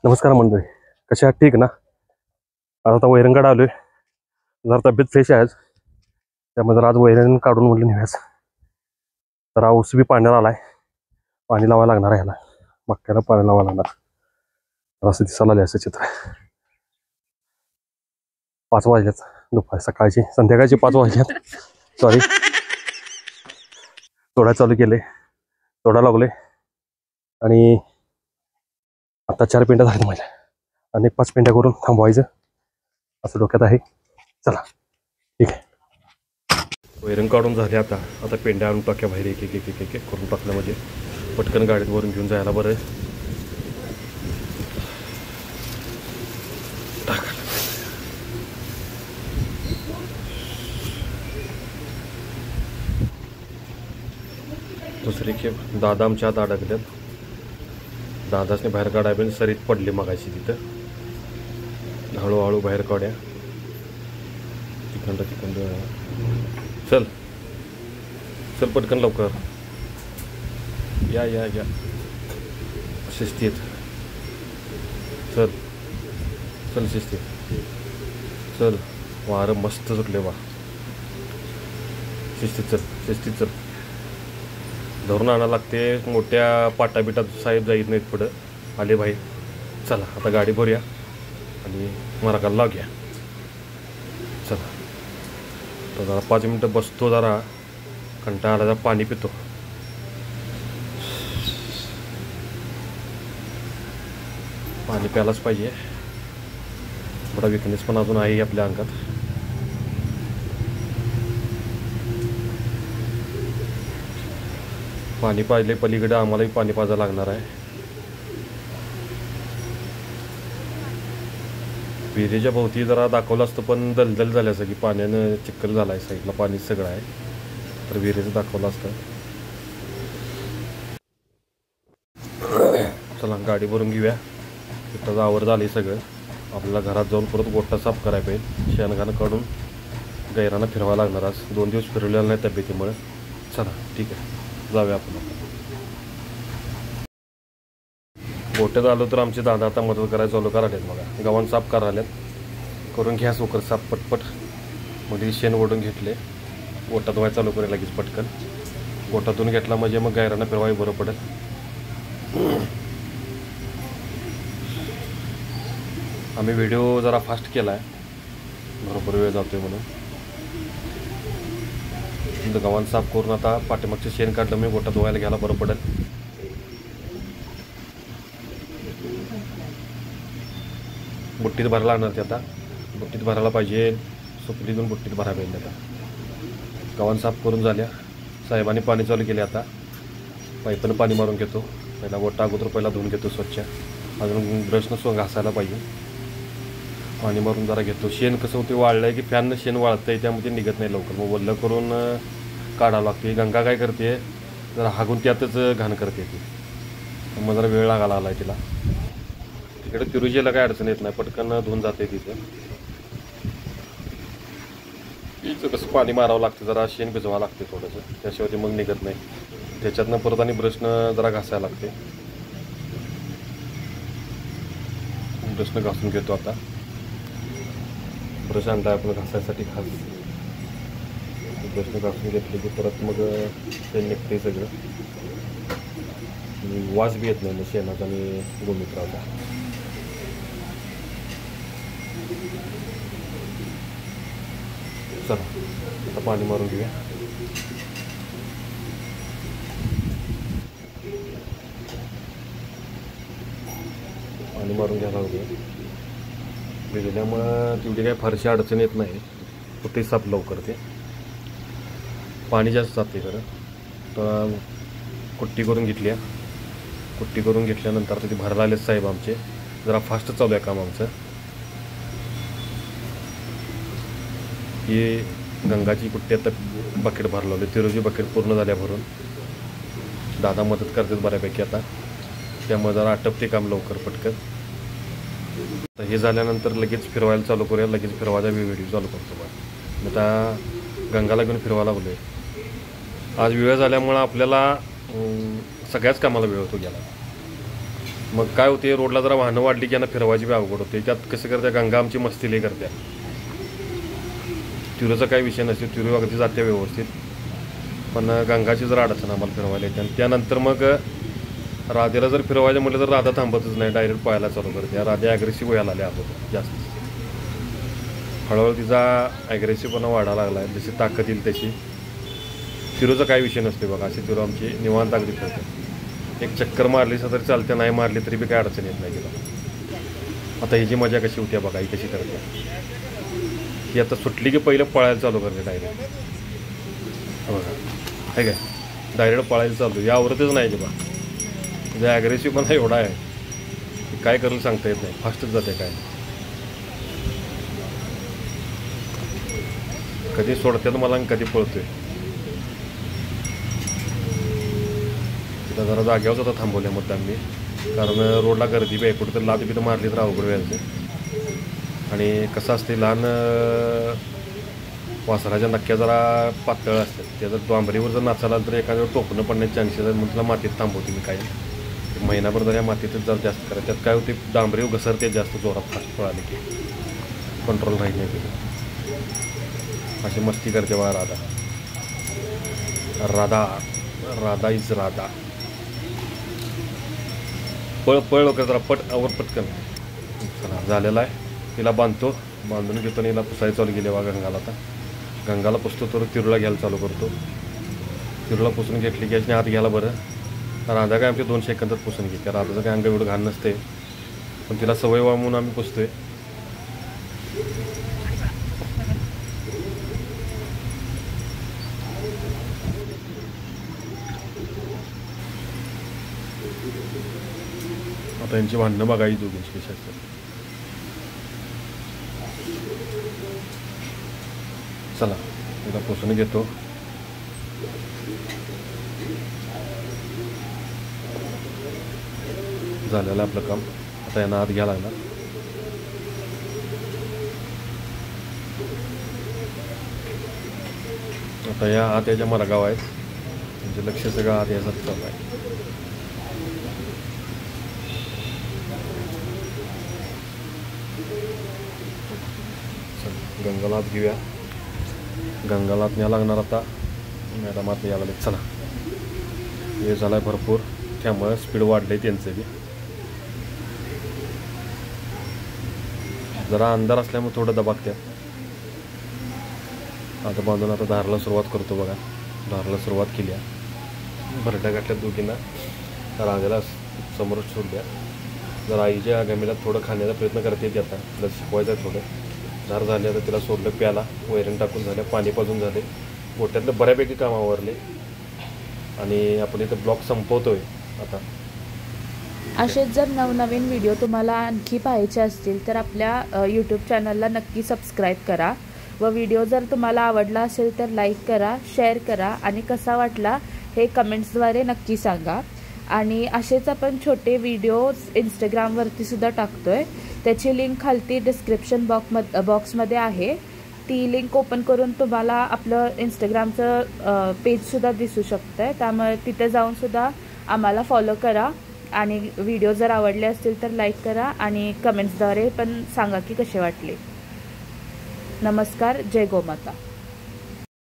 नमस्कार मंडळी, कशा आहात? ठीक ना? आता वैरणगाड आलोय. जरा तब्येत फ्रेश आहे आज, त्यामुळे जरा आज वैरण काढून म्हटलं निघायचं. जरा ऊस बी पाण्याला आलाय, पाणी लावायला लागणार आहे. ह्याला मक्याला पाणी लावायला लागणार. असं दिसायला आले असं चित्र. 5 वाजल्यात दुपारी, सकाळची संध्याकाळची 5 वाजल्यात. सॉरी, तोडा चालू केले, तोडा लागले आणि आता 4 पेंड्या झाल्यात माझ्या. अनेक 5 पेंड्या करून थांबवायचं असं डोक्यात आहे. चला ठीक आहे. वैरण काढून झाले. आता पेंड्या आणून टाक्या बाहेर एक एक एक एक एक करून टाकलं म्हणजे पटकन गाडीत वरून घेऊन जायला बरं आहे. दुसरी खेप दादा आमच्या आत अडकल्यात. दादासने बाहेर काढाय सरीत पडली मगाशी तिथं. हळूहळू बाहेर काढ्या. तिखंड चल चल पटकन लवकर या या या शिस्तीत चल चल शिस्तीत चल. वारं मस्त सुटले वा. शिस्तीत चल. धरून आणायला लागते. मोठ्या पाटाबिटात साहेब जाईत नाहीत पुढं. आले भाई, चला आता गाडी भरूया आणि मार्गाला लावूया. चला तर जरा 5 मिनटं बसतो, जरा कंटाळा आला, जरा पाणी पितो. पाणी प्यायलाच पाहिजे. थोडा विकनेस पण अजून आहे आपल्या अंगात. पाणी पाजले पलीकडे आम्हालाही पाणी पाजायला लागणार आहे. विहिरीच्या भोवती जरा दाखवलं असतं पण दलदल झाल्या सगळी, पाण्यानं चिखल झाला आहे. साईडला पाणी सगळं आहे, तर विहिरीचं दाखवलं असतं. चला गाडी भरून घेऊया. तिथं आवर झाली सगळं. आपल्याला घरात जाऊन परत गोठा साफ करायला पाहिजे. शेणघाण काढून गैरानं फिरवायला लागणार. आज 2 दिवस फिरवलेलं नाही तब्येतीमुळे. चला ठीक आहे, जाऊया आपण. गोठ्यात आलो तर आमचे दादा आता मदत करायला चालू करायलेत. बघा, गव्हाण साफ करायलेत. करून घ्या सोकर साफ पटपट. मध्ये शेण ओढून घेतले. गोठा धुवायला चालू करेल लगेच पटकन. गोठा धुवून घेतला म्हणजे मग गैरानं फिरवायला बरं पडेल. आम्ही व्हिडिओ जरा फास्ट केला आहे, भरपूर वेळ जातोय म्हणून. गव्हाण साफ करून आता पाठीमागचं शेण काढलं मी गोठा धुवायला घ्यायला बरं पडेल. बुट्टीत भरायला लागणार ते. आता बुट्टीत भरायला पाहिजे. सुपली घेऊन बुट्टीत भरायला पाहिजे. आता गव्हाण साफ करून झाल्या. साहेबांनी पाणी चालू केले. आता पाईपनं पाणी मारून घेतो. पहिला गोठा अगोदर पहिला धुवून घेतो स्वच्छ. अजून ब्रशनं घासायला पाहिजे. पाणी मारून जरा घेतो. शेण कसं होते, वाळलं आहे की फॅननं शेण वाळतं आहे, त्यामध्ये निघत नाही लवकर. मग वल्लं करून काढावं लागते. गंगा काय करते, जरा हागून त्यातच घाण करते ती. मग जरा वेळ लागायला आला आहे तिला. तिकडे तिरुजीला काय अडचण येत नाही, पटकन धुवून जाते तिथं. तिचं कसं पाणी मारावं लागतं, जरा शेण भिजवावं लागते थोडंसं, त्याशिवाय ते मग निघत नाही. त्याच्यातनं परत आणि ब्रशनं जरा घासायला लागते. ब्रशनं घासून घेतो. आता ब्रश आणला आपण घासायसाठी खास. ब्रशनं घासून घेतले की परत मग शेण निघते सगळं. वास बी येत नाही मग शेणाचा आणि गोमूत्राचा. चला आता पाणी मारून घेऊया. पाणी मारून घ्यायला हवं. भिजल्यामुळं तेवढी काही फारशी अडचण येत नाही. कुठे साफ लवकर ते. पाणी जास्त जाते खरं. तर कुट्टी करून घेतली. कुट्टी करून घेतल्यानंतर तिथे भरायला आले साहेब आमचे. जरा फास्ट चालू आहे काम आमचं. ही गंगाची कुट्टी आता बकेट भरला लावली. तिरुजी बकेट पूर्ण झाल्या भरून. दादा मदत करतात बऱ्यापैकी आता, त्यामुळे जरा आटपते काम लवकर पटकन. तर हे झाल्यानंतर लगेच फिरवायला चालू करूया. लगेच फिरवायचा व्हिडिओ चालू करतो. मग आता गंगाला घेऊन फिरवायला लागलो आहे. आज वेळ झाल्यामुळं आपल्याला सगळ्याच कामाला वेळ होतो गेला. मग काय होते, रोडला जरा वाहनं वाढली की यांना फिरवायची बी अवघड होते. त्यात कसं करते, गंगा आमची मस्ती लई करते. तिरूचा काही विषय नसतो, तिरू अगदी जाते व्यवस्थित, पण गंगाची जर अडचण आम्हाला फिरवायला येते. आणि त्यानंतर मग राधेला जर फिरवायचं म्हटलं तर राधा थांबतच नाही, डायरेक्ट पळायला चालू करते. राधे ॲग्रेसिव्ह व्हायला आले अगोदर जास्त. हळूहळू तिचा ॲग्रेसिव्हपणा वाढायला लागला आहे. जशी ताकद येईल तशी. तिरूचा काही विषय नसते बघा, अशी तिरू आमची निवांत अगदी फिरते. एक चक्कर मारली तरी चालते, नाही मारली तरी बी काय अडचण येत नाही तिला. आता ही जी मजा कशी होती बघा, ही कशी करते. ही आता सुटली की पहिलं पळायला चालू करते डायरेक्ट. बघा आहे काय, डायरेक्ट पळायला चालू, यावरतच नाही की बा. म्हणजे ॲग्रेसिव्ह पण एवढा आहे की काय करून सांगता येत नाही, फास्टच जाते काय. कधी सोडतात मला आणि कधी पळतोय. तिला जरा जाग्यावर आता थांबवल्या मुद्दाम मी, कारण रोडला गर्दी बी आहे, कुठं तर लाद बी तर मारली तर अवघड व्हायचं. आणि कसं असते, लहान वासराच्या नक्क्या जरा पातळ असतात, त्या जर डांबरीवर जर नाचायला तर एखाद्या टोपणं पडण्याचे चान्सेस आहेत. म्हणून तिला मातीत थांबवते मी काही महिनाभर जर या मातीतच जर जास्त करा. त्यात काय होते, डांबरीवर घसरते जास्त जोरात, फास्ट पळाले की कंट्रोल राहील नाही तिथे. अशी मस्ती करते बा राधा. राधा राधा इज राधा. पळ पळ लवकर जरा, पट आवर पटकन. चला झालेला आहे. तिला बांधतो, बांधून घेतो आणि हिला पुसायला चालू केली बा गंगाला. आता गंगाला पुसतो तर तिरूला घ्यायला चालू करतो. तिरूला पुसून घेतली की हात घ्यायला बरं. राधा काय आमची 2 सेकंदात पुसून घेते. राधाचं काय अंग एवढं घाण नसते, पण तिला सवय व्हावी म्हणून आम्ही पुसतोय. आता यांची भांडणं बघायची दोघींची कशी असतात. चला तिला पुसून घेतो. झालेलं आपलं काम. आता यांना हात घ्यायला लागला. आता या हात याच्या मरगाव आहेत, म्हणजे लक्ष सगळं हात यासाठी चालू आहे. गंगाला हात घेऊया. गंगाला हात न्यायला लागणार आता. मॅडम आता यायला लागले. चला हे झालं आहे भरपूर, त्यामुळे स्पीड वाढलं आहे त्यांचं बी. जरा अंधार असल्यामुळे थोडं दबागत्यात. आता बांधून आता धारला सुरुवात करतो बघा. धारला सुरुवात केली आहे. भरट्या गाठल्या दोघींना. राजाला समोर सोडल्या. जर आईच्या आगामीला थोडं खाण्याचा प्रयत्न करते येते. आता तिला शिकवायचं आहे थोडं. धार झाले आता तिला सोडलं प्याला. वैरण टाकून झालं, पाणी पाजून झाले. गोट्यातलं बऱ्यापैकी काम आवरले आणि आपण इथं ब्लॉग संपवतोय आता. असेच जर नवनवीन व्हिडिओ तुम्हाला आणखी पाहायचे असतील तर आपल्या यूट्यूब चॅनलला नक्की सबस्क्राईब करा. व व्हिडिओ जर तुम्हाला आवडला असेल तर लाईक करा, शेअर करा आणि कसा वाटला हे कमेंट्सद्वारे नक्की सांगा. आणि असेच आपण छोटे व्हिडिओज इंस्टाग्रामवरती सुद्धा टाकतोय. त्याची लिंक खालती डिस्क्रिप्शन बॉक्समध्ये आहे. ती लिंक ओपन करून तुम्हाला आपलं इंस्टाग्रामचं पेजसुद्धा दिसू शकतं. त्यामुळे तिथे जाऊनसुद्धा आम्हाला फॉलो करा. आणि व्हिडिओ जर आवडले असतील तर लाईक करा आणि कमेंट्सद्वारे पण सांगा की कसे वाटले. नमस्कार. जय गोमाता.